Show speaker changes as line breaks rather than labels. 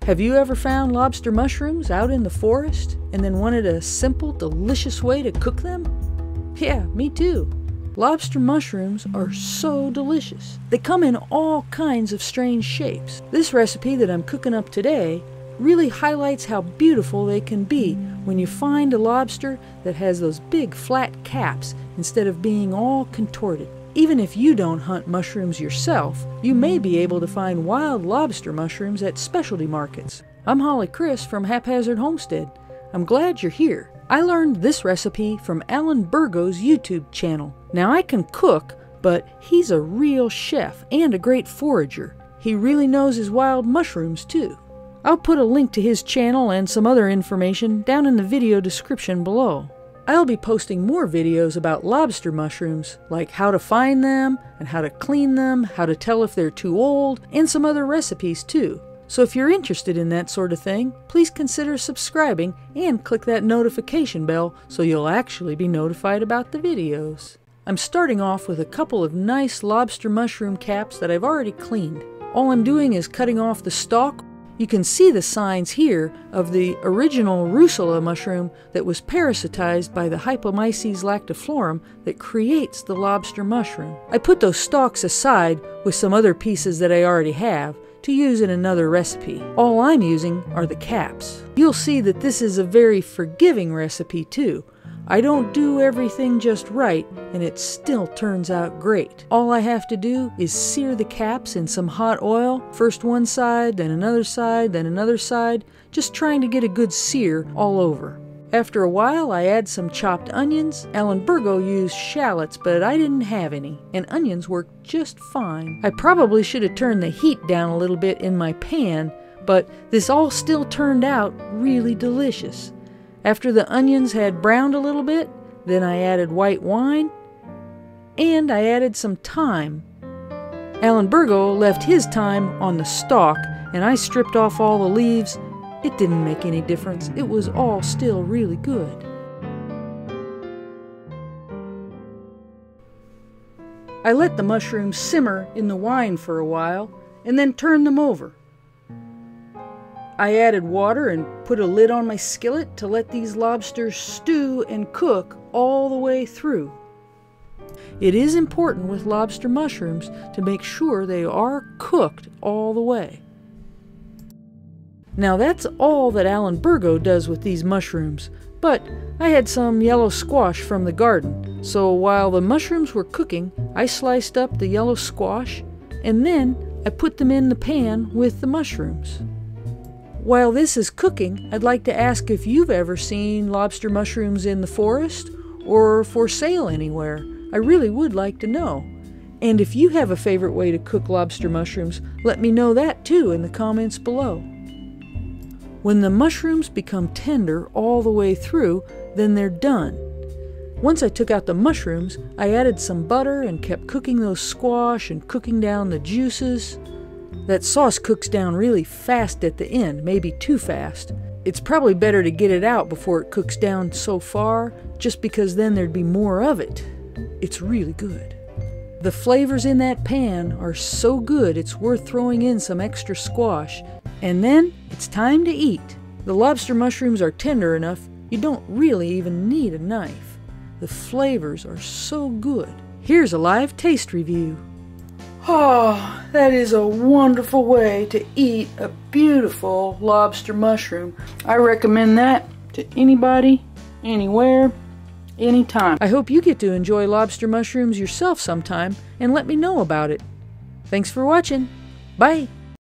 Have you ever found lobster mushrooms out in the forest and then wanted a simple, delicious way to cook them? Yeah, me too. Lobster mushrooms are so delicious. They come in all kinds of strange shapes. This recipe that I'm cooking up today really highlights how beautiful they can be when you find a lobster that has those big flat caps instead of being all contorted. Even if you don't hunt mushrooms yourself, you may be able to find wild lobster mushrooms at specialty markets. I'm Holly Chris from Haphazard Homestead. I'm glad you're here. I learned this recipe from Bergo's YouTube channel. Now I can cook, but he's a real chef and a great forager. He really knows his wild mushrooms too. I'll put a link to his channel and some other information down in the video description below. I'll be posting more videos about lobster mushrooms, like how to find them, and how to clean them, how to tell if they're too old, and some other recipes too. So if you're interested in that sort of thing, please consider subscribing and click that notification bell so you'll actually be notified about the videos. I'm starting off with a couple of nice lobster mushroom caps that I've already cleaned. All I'm doing is cutting off the stalk. You can see the signs here of the original Russula mushroom that was parasitized by the Hypomyces lactiflorum that creates the lobster mushroom. I put those stalks aside with some other pieces that I already have to use in another recipe. All I'm using are the caps. You'll see that this is a very forgiving recipe too. I don't do everything just right, and it still turns out great. All I have to do is sear the caps in some hot oil, first one side, then another side, then another side, just trying to get a good sear all over. After a while, I add some chopped onions. Bergo used shallots, but I didn't have any, and onions worked just fine. I probably should have turned the heat down a little bit in my pan, but this all still turned out really delicious. After the onions had browned a little bit, then I added white wine, and I added some thyme. Bergo left his thyme on the stalk, and I stripped off all the leaves. It didn't make any difference. It was all still really good. I let the mushrooms simmer in the wine for a while, and then turned them over. I added water and put a lid on my skillet to let these lobsters stew and cook all the way through. It is important with lobster mushrooms to make sure they are cooked all the way. Now that's all that Bergo does with these mushrooms, but I had some yellow squash from the garden, so while the mushrooms were cooking, I sliced up the yellow squash and then I put them in the pan with the mushrooms. While this is cooking, I'd like to ask if you've ever seen lobster mushrooms in the forest or for sale anywhere. I really would like to know. And if you have a favorite way to cook lobster mushrooms, let me know that too in the comments below. When the mushrooms become tender all the way through, then they're done. Once I took out the mushrooms, I added some butter and kept cooking those squash and cooking down the juices. That sauce cooks down really fast at the end, maybe too fast. It's probably better to get it out before it cooks down so far, just because then there'd be more of it. It's really good. The flavors in that pan are so good it's worth throwing in some extra squash. And then it's time to eat. The lobster mushrooms are tender enough, you don't really even need a knife. The flavors are so good. Here's a live taste review. Oh, that is a wonderful way to eat a beautiful lobster mushroom. I recommend that to anybody, anywhere, anytime. I hope you get to enjoy lobster mushrooms yourself sometime and let me know about it. Thanks for watching. Bye.